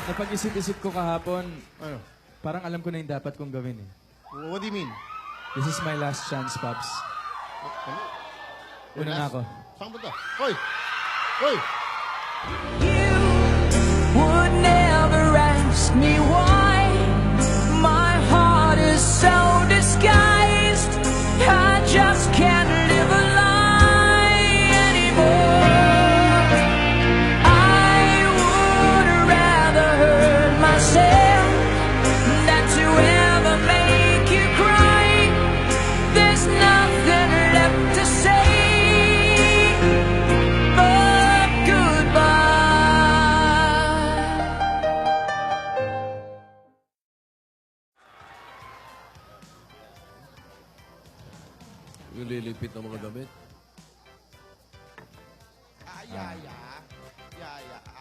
Napag-isip-isip ko kahapon, Ano? parang alam ko na yung dapat kong gawin eh. What do you mean? This is my last chance, Pops. Una na ako. Saan ba ito? Hoy! Hoy! Would never ask me why my heart is so disguised. I just can't live a lie anymore. I would rather hurt myself than to ever make you cry. There's nothing left to say but goodbye. Yung lilipit ng mga damit. Yaya.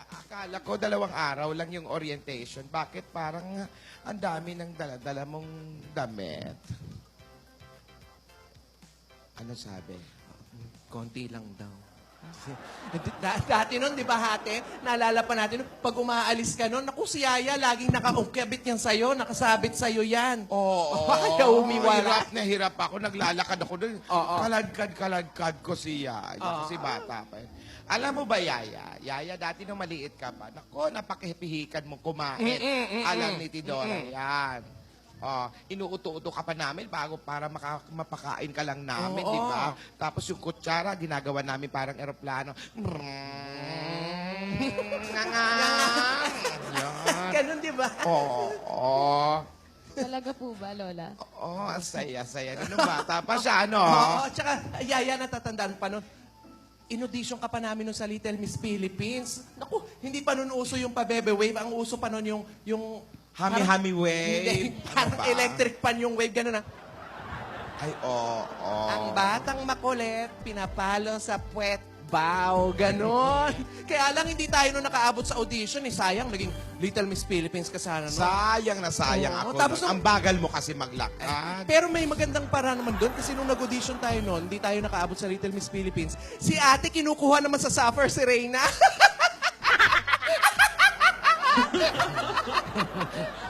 Akala ko 2 araw lang yung orientation. Bakit parang ang dami ng dala-dala mong damit? Ano sabi? Konti lang daw. Dati nun, di ba hate? Naalala pa natin, pag umaalis ka nun, naku si Yaya, laging nakaukabit yan sa'yo, nakasabit sa'yo yan. Oo. Ayaw umiwala. Hirap na hirap ako. Naglalakad ako doon. Oo. Kaladkad ko si Yaya. Kasi bata pa yun. Alam mo ba, Yaya? Yaya, dati nung maliit ka pa, nako, napakipihikan mo kumain. Alam ni Tidora yan. Inuuto-uto ka pa namin bago para mapakain ka lang namin, Oo. di ba? Tapos yung kutsara, ginagawa namin parang eroplano. Yan. Ganun, di ba? Oo. Talaga po ba, Lola? Oo, ang saya-saya. Nung bata pa siya, ano? Oo, tsaka Yaya, natatandaan pa nun, inaudition ka pa namin nun sa Little Miss Philippines. Naku, hindi pa nun uso yung pabebe wave. Ang uso pa nun yung Hami-hami Hindi, wave. parang Ano ba? electric pan yung wave, gano'n na. Ay, oo. Ang batang makulit, pinapalo sa puwet, bow, gano'n. Kaya lang hindi tayo nung nakaabot sa audition, eh. Sayang, naging Little Miss Philippines ka sana, no? Sayang na sayang Oo, ako. tapos Ang bagal mo kasi maglakad. Pero may magandang paraan naman doon kasi nung nag-audition tayo noon, hindi tayo nakaabot sa Little Miss Philippines. Si ate kinukuha naman sa Suffer si Reyna.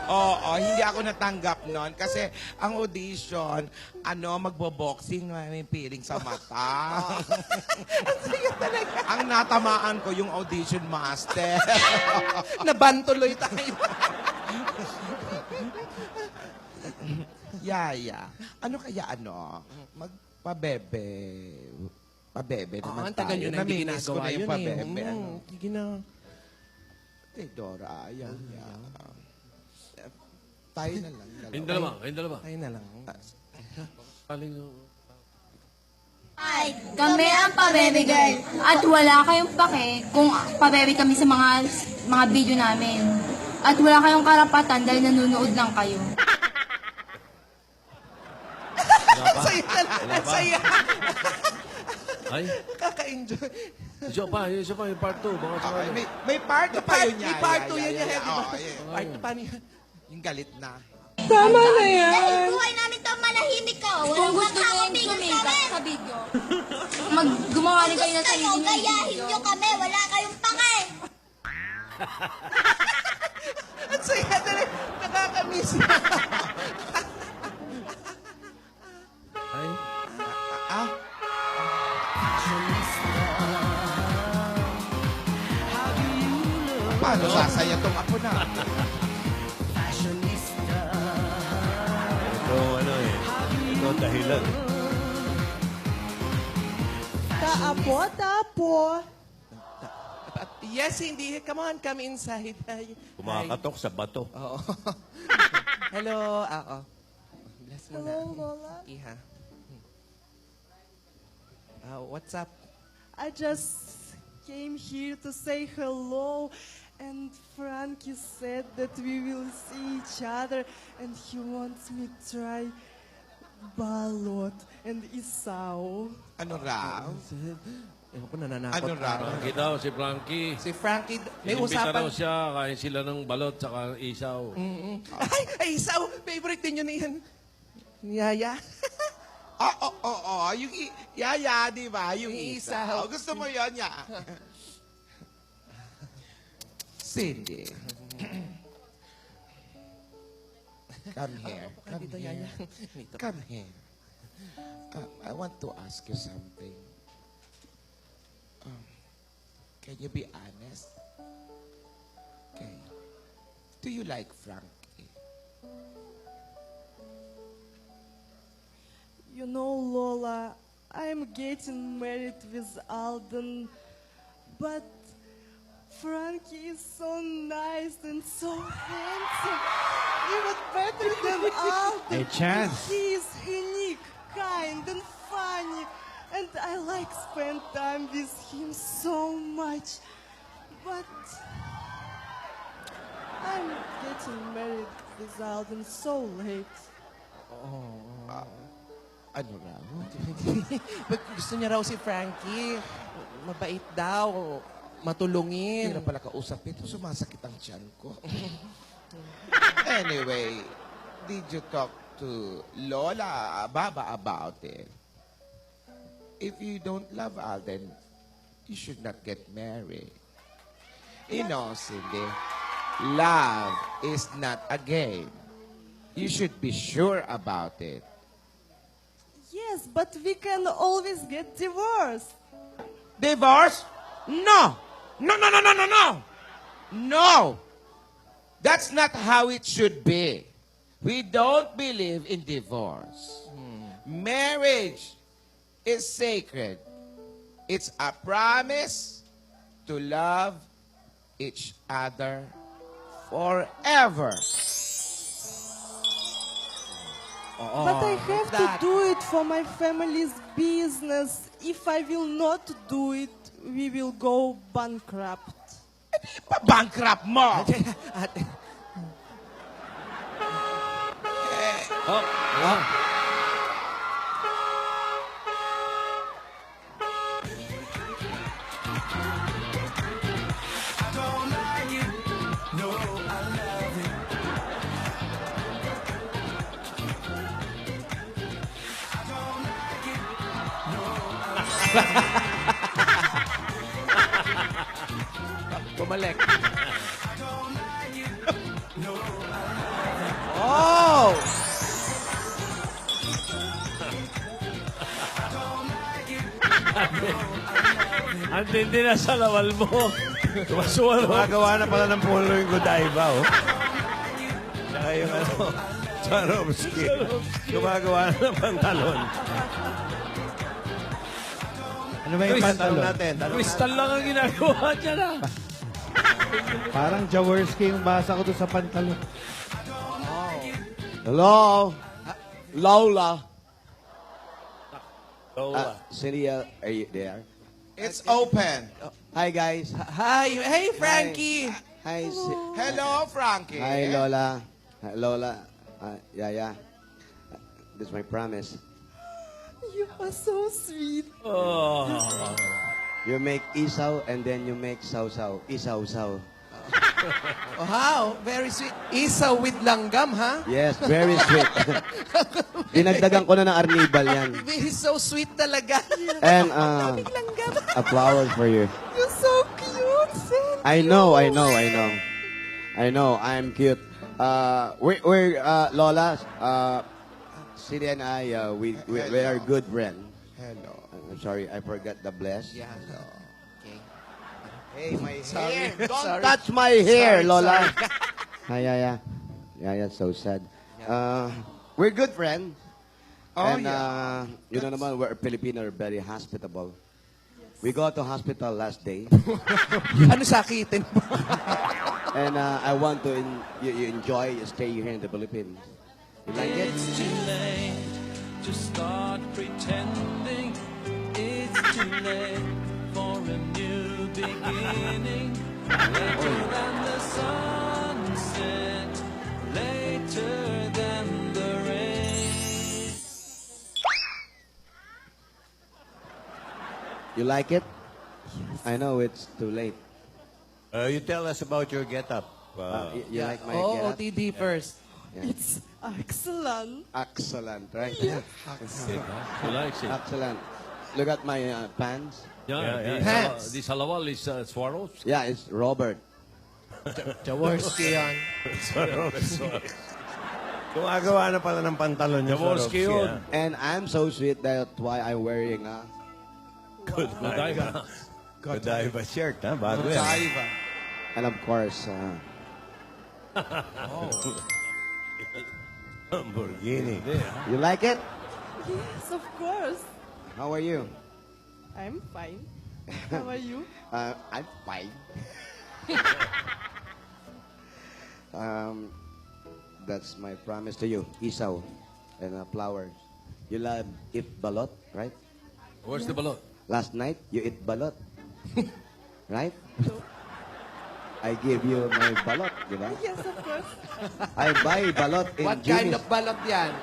Oo, hindi ako natanggap noon kasi ang audition, magbo-boxing, may piling sa mata. Ang natamaan ko yung audition master. Nabantuloy tayo. Yaya, ano kaya magpabebe. Pabebe naman Ang tagal tayo. yun na hindi Naminis ko ginagawa na yung yun, pabebe. eh. Sige na. Dora, ayaw niya. Tayo na lang. Kayong dalawa, kayong dalawa. Tayo na lang. Aling, Ay, kami ang pa-baby girl. At wala kayong pake kung pa-baby kami sa mga video namin. At wala kayong karapatan dahil nanonood lang kayo. Ang saya na. Ang saya. ay, Kaka-enjoy. isa pa, yung part 2. Baka sa Okay, may part pa yun niya. May part 2 yan niya. yeah. Di ba? Oh, yeah. Part 2 pa niya. Yung galit na. Dahil buhay namin to manahimik ka. Kung Walang gusto nyo yung magkakapigil tumigak kami. sa video, gumawa rin kayo ng Gusto sarili nyo, nyo yung gayahin video. nyo kami. Wala kayong pake. Ang saya na. Nakakamiss. Ay, Paano sasaya tong apo na? ito dahilan. Tapo. Yes, hindi. Come on, come inside. Hi. Kumakatok sa bato. Oo. Hello. Oo. Bless mo na. Hello, Lola. Iha. What's up? I just came here to say hello. And Frankie said that we will see each other. And he wants me to try balot and isaw. Ano raw? Ewan ko, nananakot. Ano raw? Frankie daw, si Frankie. Si Frankie, may Inimbita usapan. raw siya, kain sila ng balot tsaka isaw. Ay, isaw. Favorite din yun yan. Yaya. Oo. Yung yaya, di ba? Yung Yung isa. isaw. Gusto mo yun, ya? Cindy. Come here. Come Dito, here. Yaya. Dito. Come here. I want to ask you something. Can you be honest? Okay. Do you like Frankie? You know, Lola, I'm getting married with Alden, but Frankie is so nice and so handsome, even better than Alden. Hey, Chance. He is unique, kind, and funny, and I like spend time with him so much. But I'm getting married with Alden so late. Ano raw? But gusto niya raw si Frankie. Mabait daw. Matulungin. Hindi na pala kausap ito. Sumasakit ang tiyan ko. Anyway, did you talk to Lola, Baba about it? If you don't love Alden, you should not get married. You know, Cindy, love is not a game. You should be sure about it. Yes, but we can always get divorced. Divorce? No! No, no, no, no, no, no! No! That's not how it should be. We don't believe in divorce. Marriage is sacred. It's a promise to love each other forever. But I have to do it for my family's business. If I will not do it, we will go bankrupt. Pa-bankrupt mo! Bumalik. Oh! Ang tindi na sa lawal mo. Tumasuwalo. Gumagawa na pala ng polo yung Godiva, oh. Tsaka yung ano, Swarovski. Gumagawa na ng pantalon. Ano ba yung pantalon? Tanong natin. Crystal lang ang ginagawa niya na. Parang Jaworski yung basa ko doon sa pantalon. Hello? Lola? Lola. Celia, are you there? It's open. Hi, guys. Hi. Hey, Frankie. Hi, Hello, Frankie. Hi, Lola. Hi, Lola. Yaya. This is my promise. You are so sweet. Oh. You make isaw and then you make sausaw. Isaw-saw. Wow, very sweet. Isaw with langgam, ha? Yes, very sweet. Dinagdagan ko na ng arnibal yan. Very so sweet talaga. And Langgam. a flower for you. You're so cute. I know. I'm cute. We're Lola. Celia and I, we are good friends. Hello. I'm sorry, I forgot the bless. Yeah. Okay. Hey, my Sorry. hair! Don't Sorry. touch my hair, Sorry, Lola. sorry. Hi, Yaya. Yaya, so sad. We're good friends. Oh, And, you know naman, we're Filipino, are very hospitable. We go to hospital last day. Ano sakitin mo? And I want to you enjoy stay here in the Philippines. You like it? It's too late to start pretending. It's too late for a new beginning. Later than the sunset, later than the rain. You like it? I know it's too late. You tell us about your get-up. You like my Oh, getup? OTD first. It's excellent. Excellent, right? He likes it. Excellent. Look at my pants. Yeah. Pants. Di salawal is Swarovski. Yeah, it's Robert. Jaworski yan. Gumagawa na pala ng pantalon niya. Jaworski Swarovski, yun. ah. And I'm so sweet, that's why I'm wearing a Godiva. Godiva shirt, ha? Bago yan. Diva. and of course, Lamborghini. you like it? Yes, of course. How are you? I'm fine. How are you? I'm fine. That's my promise to you, isaw and flowers. You love eat balot, right? Where's the balot? Last night, you eat balot. Right? I give you my balot, di ba? Yes, of course. I buy balot in What kind Jimmy's. of balot yan?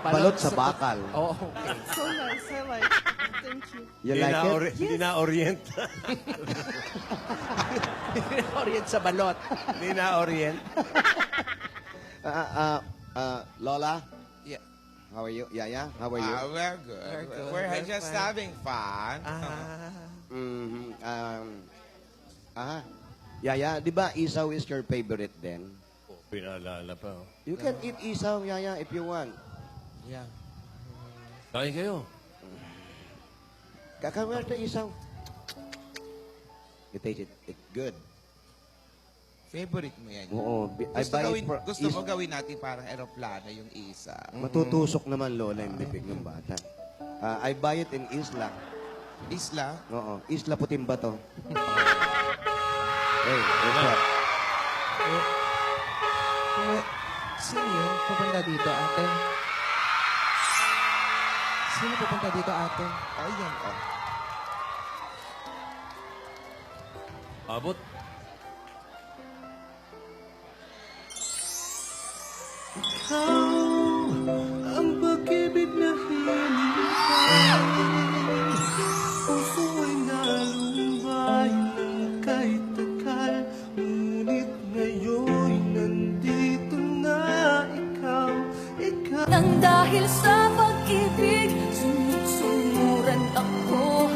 Balot sa bakal. Oh, okay. So nice. I like it. Thank you. You like it? Hindi na orient. Orient sa balot. Hindi na orient. Lola, Yeah. how are you? Yaya, how are you? We're good. We're good. We're We're just fine. having fun. Yaya, di ba isaw is your favorite then? Pinaalala pa. Oh. You can eat isaw, Yaya, if you want. Yeah. Kain kayo. Kakawal na isaw. You taste it. It's good. Favorite mo yan. Oo. I Gusto, buy gawin, it for gusto mo gawin natin parang aeroplano yung isa. Matutusok naman, Lola, yung bibig ng bata. I buy it in Isla. Isla? Oo. Isla Putimba to. Hey, what's up? Sino yun? Pupunta dito, ate? Sino pupunta dito, ate? Ayan, oh. Abot. Ang pag-ibig na hinihintay, puso ay nalumbay ng kahit takal. Ngunit ngayon nandito na ikaw. Nang dahil sa pag-ibig, sunod-sunuran ako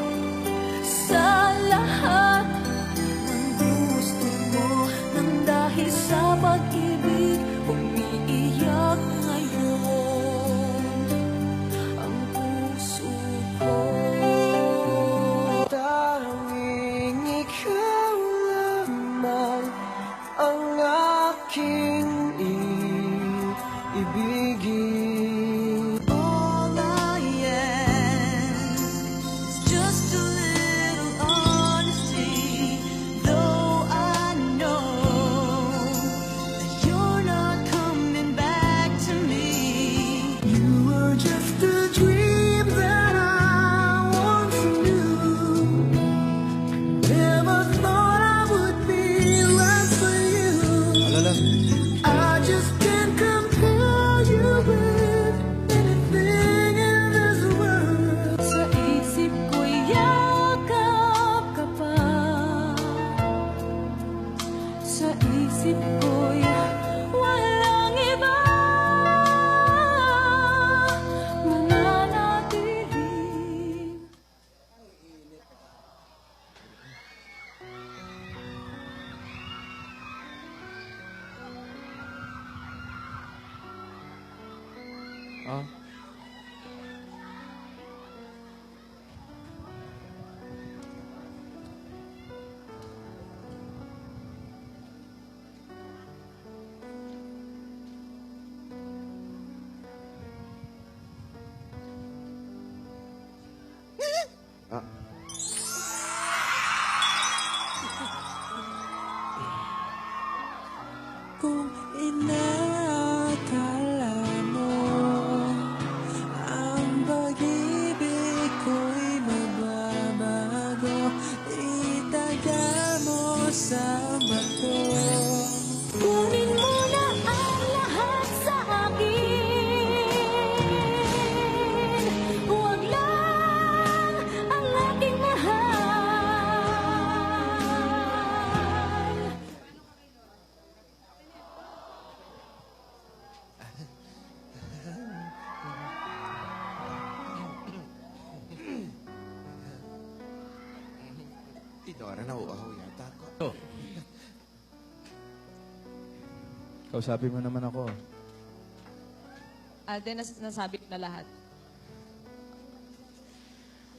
sa lahat ng gusto mo. Nang dahil sa pag-ibig, umiiyak ngayon ang puso ko. Tanging ikaw lamang ang aking ibigin. All I ask is just a little honesty. Though I know that you're not coming back to me. You were just a dream that I once knew. Never thought I would be right for you. I just can't compare you with anything in this world. Sa isip ko'y yakap ka pa. Sa isip ko'y walang iba. Mananatili. Oh. Kung inaakala mo ang pag-ibig ko'y mababago, itaga mo sa bato. Kunin mo na ang lahat sa akin. Huwag lang ang aking mahal. Tidora, nauuhaw yata ako. Kausapin mo naman ako. Alden, nasabi ko na lahat.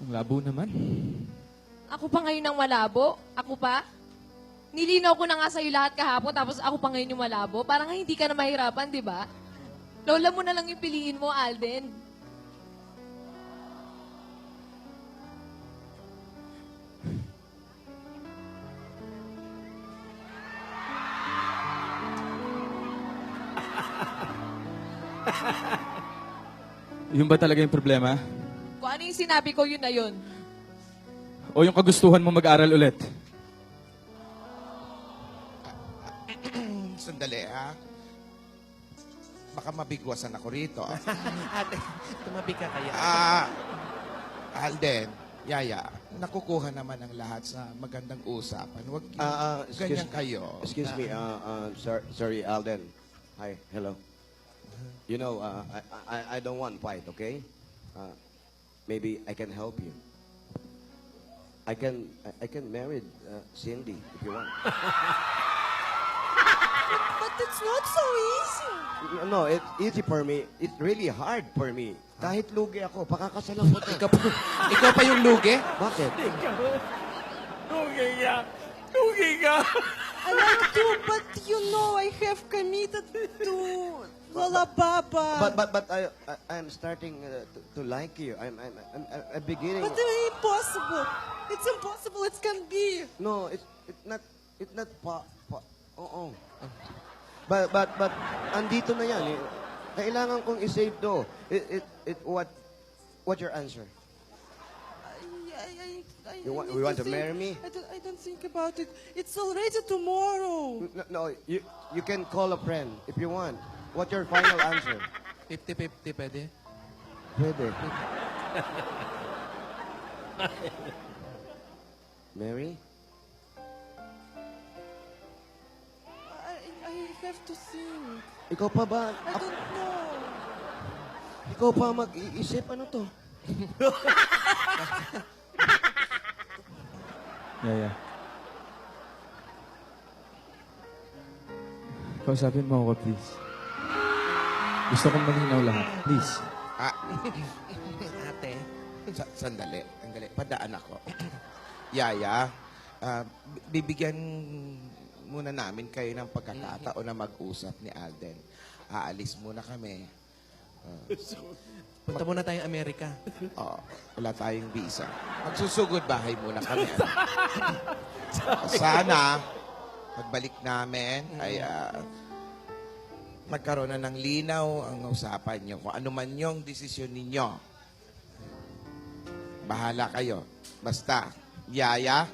Ang labo naman. Ako pa ngayon ang malabo? Ako pa? Nilinaw ko na nga sa'yo lahat kahapon, tapos ako pa ngayon yung malabo. Parang hindi ka na mahirapan, di ba? Lola mo na lang yung piliin mo, Alden. Yun ba talaga yung problema? Kung ano yung sinabi ko, yun na yun. O yung kagustuhan mo mag-aral ulit? Sandali, ha? Baka mabigwasan ako rito. Ate, tumabi ka kaya. Alden, Yaya, nakukuha naman ang lahat sa magandang usapan. Huwag ganyan kayo. Excuse me, sorry, Alden. Hi, hello. You know, I don't want fight, okay? Maybe I can help you. I can marry Cindy if you want. But it's not so easy. No, it's easy for me. It's really hard for me. Kahit lugi ako, pakakasalan ko. Ikaw pa yung lugi? Bakit? Lugi ka! Lugi ka! I like to, but you know I have committed to Lola Baba. But I'm starting to like you. I'm beginning. But it's impossible. It's impossible. It can be. No, it's not oo. But andito na yan. Kailangan kong i-save to. What's your answer? You want to marry me? I don't think about it. It's already tomorrow. No, you can call a friend if you want. What's your final answer? 50-50, pwede? Pwede. Mary? I have to think. Ikaw pa ba? I don't know. Ikaw pa mag-iisip? Ano to? Yeah. Kausapin mo ako, please. Gusto kong malinaw lahat. Please. Ate. Sandali. Padaan ako. Yaya, bibigyan muna namin kayo ng pagkakataon na mag-usap ni Alden. Aalis muna kami. Punta muna tayong Amerika. Wala tayong visa. Magsusugod bahay muna kami. Sana, pagbalik namin, ay magkaroon na ng linaw ang usapan nyo. Kung ano man yung desisyon ninyo, bahala kayo. Basta, Yaya,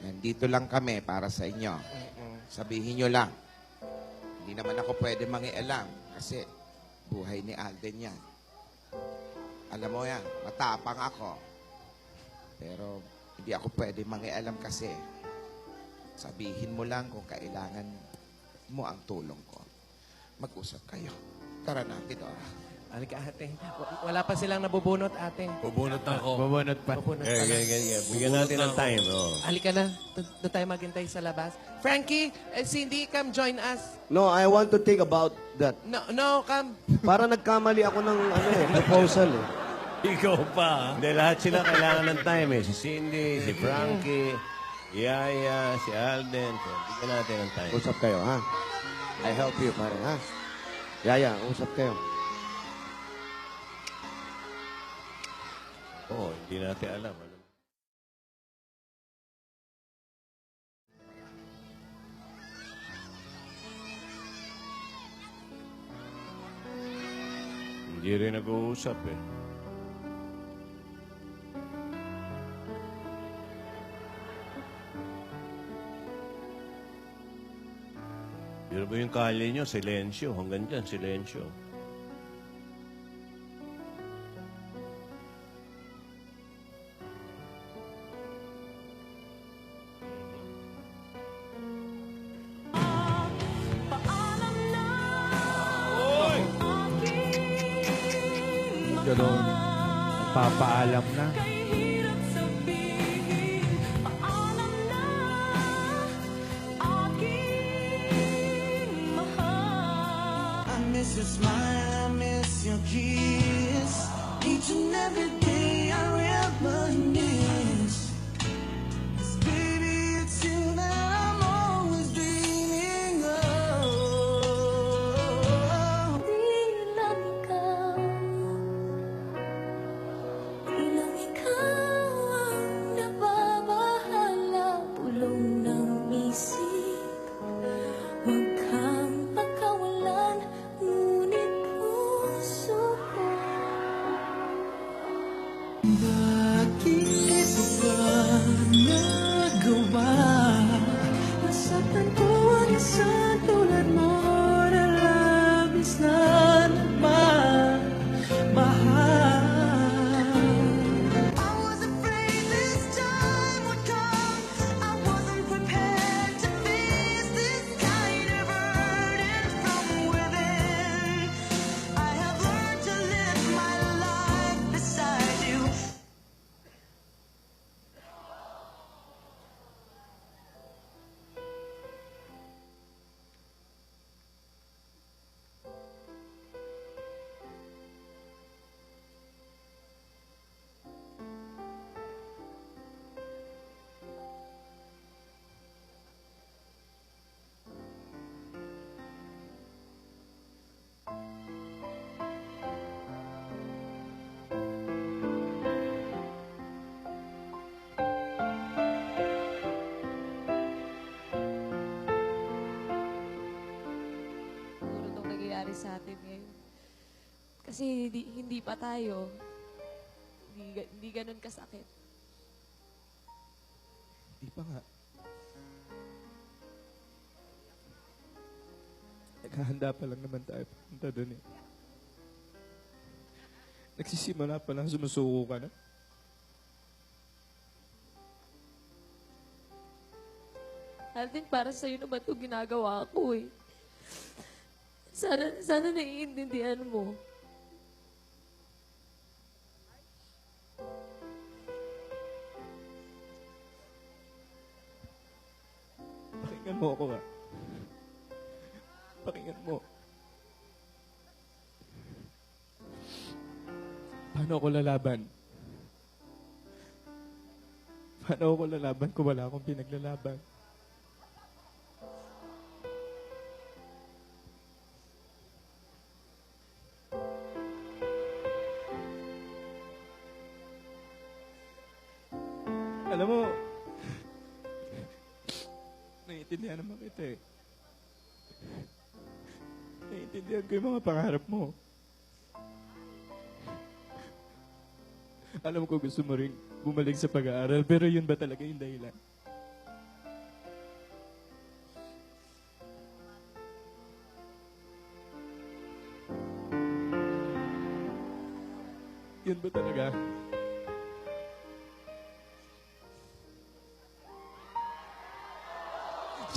nandito lang kami para sa inyo. Sabihin nyo lang. Hindi naman ako pwede mangialam kasi buhay ni Alden yan. Alam mo yan, matapang ako. Pero hindi ako pwede mangialam kasi sabihin mo lang kung kailangan mo ang tulong ko. Mag-usap kayo. Tara na, Tidora. Halika, ate. Wala pa silang nabubunot, ate. Bubunot ako. Bubunot pa. Bigyan natin ng time. Halika na. Doon tayo maghintay sa labas. Frankie, Cindy, come join us. No, I want to think about that. No, come. Para nagkamali ako ng proposal eh. Ikaw pa. Hindi, lahat sila kailangan ng time eh. Si Cindy, si Frankie, Yaya, si Alden. So, bigyan natin ng time. Usap kayo, ha? I help you, pare, ha? Yaya, usap kayo. Oo, hindi natin alam. Hindi rin nag-uusap eh. Pero ba yung kalye nyo? Silensyo. Hanggang dyan, silensyo. Gano'n. Papaalam na. I miss your smile. each and every day I reminisce. 'Cause baby, it's you that I'm always dreaming of. Di lang ikaw ang nababahala. Pulong ng isip, huwag kang pagkawalan, ngunit puso ko. Bakit ba nagawa? Nasaktan ko ang isa tulad mo na labis na nagmamahal. I was afraid this time would come. I wasn't prepared to face this kind of burden from within. I have learned to live my life beside you. Siguro itong nangyayari sa atin ngayon. Kasi hindi pa tayo. Hindi ganun kasakit. Di pa nga. Naghahanda pa lang naman tayo punta doon eh. Nagsisimula pa lang, sumusuko ka na. Alden, para sa'yo naman ito ginagawa ko eh. Sana naiintindihan mo. Pakinggan mo ako nga. Pakinggan mo. Paano ako lalaban? Paano ako lalaban kung wala akong pinaglalaban? Alam mo, naiintindihan naman kita eh. Naiintindihan ko yung mga pangarap mo. Alam ko gusto mo rin bumalik sa pag-aaral, pero yun ba talaga yung dahilan? Yun ba talaga?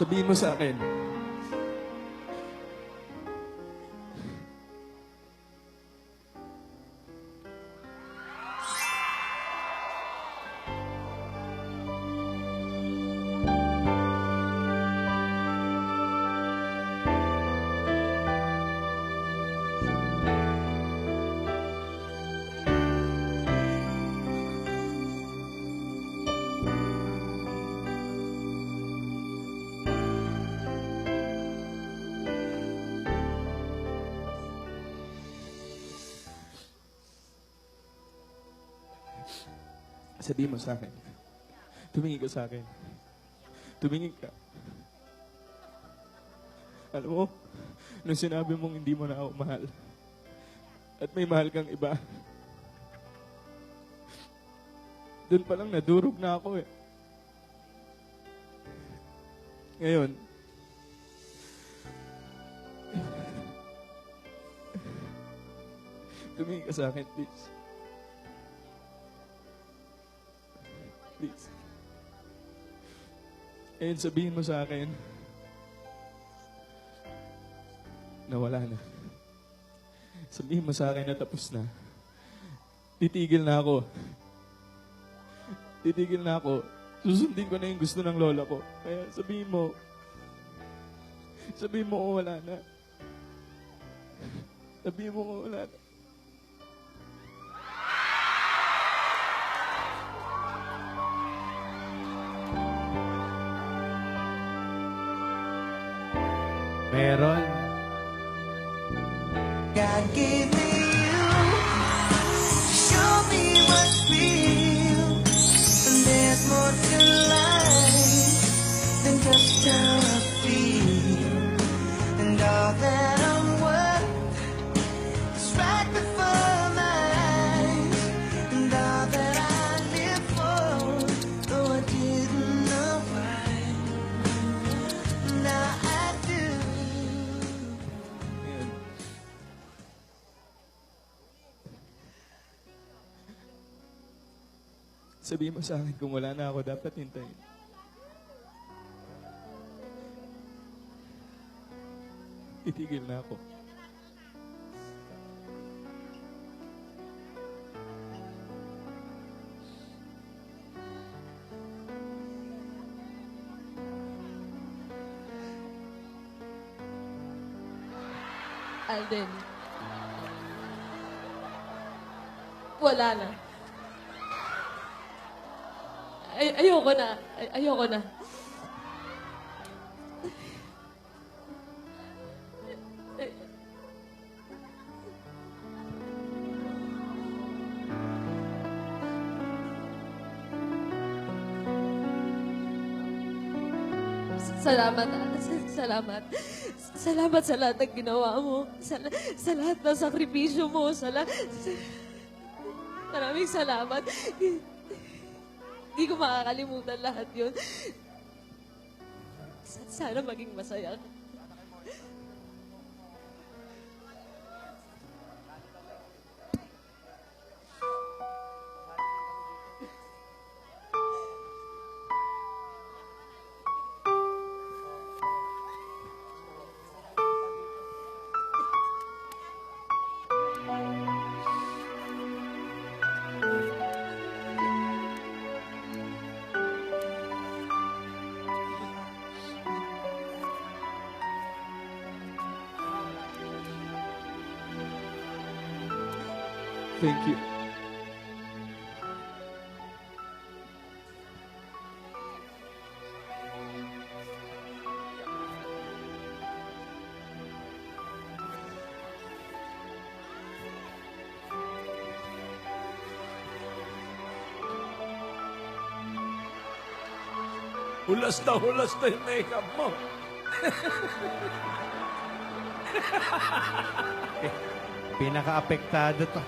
Sabihin mo sa akin. Sabihin mo sa akin. Tumingin ka sa akin. Tumingin ka. Alam mo, nung sinabi mong hindi mo na ako mahal, at may mahal kang iba, doon pa lang nadurog na ako eh. Ngayon, tumingin ka sa akin, please. Please. And sabihin mo sa akin na wala na. Sabihin mo sa akin na tapos na. Titigil na ako. Titigil na ako. Susundin ko na yung gusto ng lola ko. Kaya sabihin mo kung wala na. Sabihin mo kung wala na. Meron. God gave me you to show me what's real. And there's more to life than just how I feel. And all that I'm worth is right before my eyes. And all that I live for, though I didn't know why, now I do. Sabihin mo sa akin kung wala na ako, dapat hintayin. Titigil na ako. Alden. Wala na. Ayoko na. Ayoko na. Salamat, salamat. Salamat sa lahat ng ginawa mo. Sa lahat ng sakripisyo mo. Maraming salamat. Hindi ko makakalimutan lahat yun. Sana maging masaya ka. Thank you. Hulas na yung makeup mo. Pinaka-apektado to.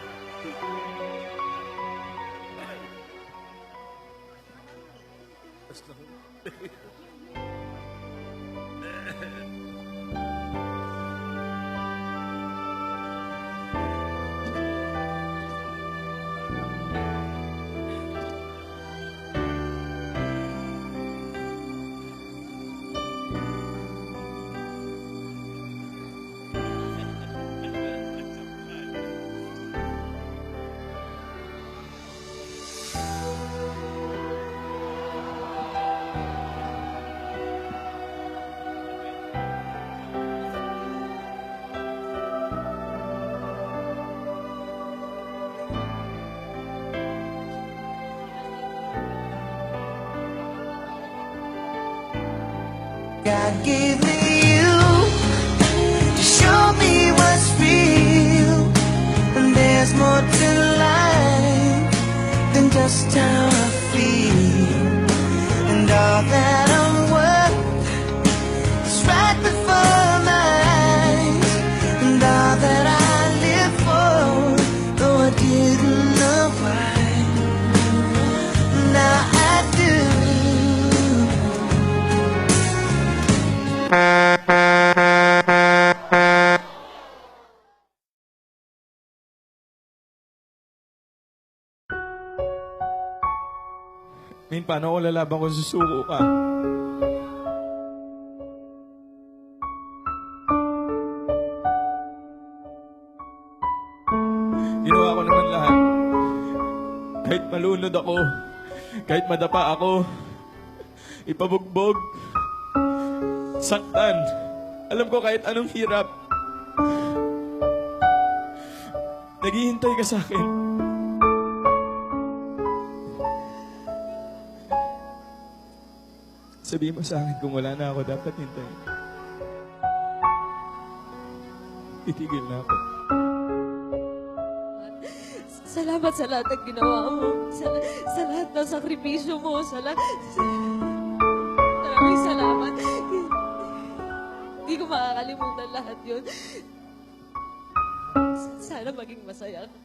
God gave me you to show me what's real. And there's more to life than just how I feel. And all that I'm worth is right before my eyes. And all that I live for, though I didn't know why, now I do. Min, paano ako lalaban kung susuko ka? Ginawa ko naman lahat. Kahit malunod ako, kahit madapa ako, ipabugbog, saktan. Alam ko kahit anong hirap. Naghihintay ka sa akin. Sabihin mo sa akin kung wala na ako, dapat hintayin. Titigil na ako. Salamat sa lahat ng ginawa mo. Sa lahat ng sakripisyo mo. Maraming salamat. Hindi ko makakalimutan lahat yun. Sana maging masaya ka.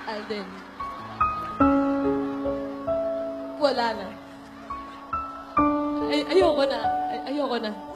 Alden. Wala na. Ayoko na. Ayoko na.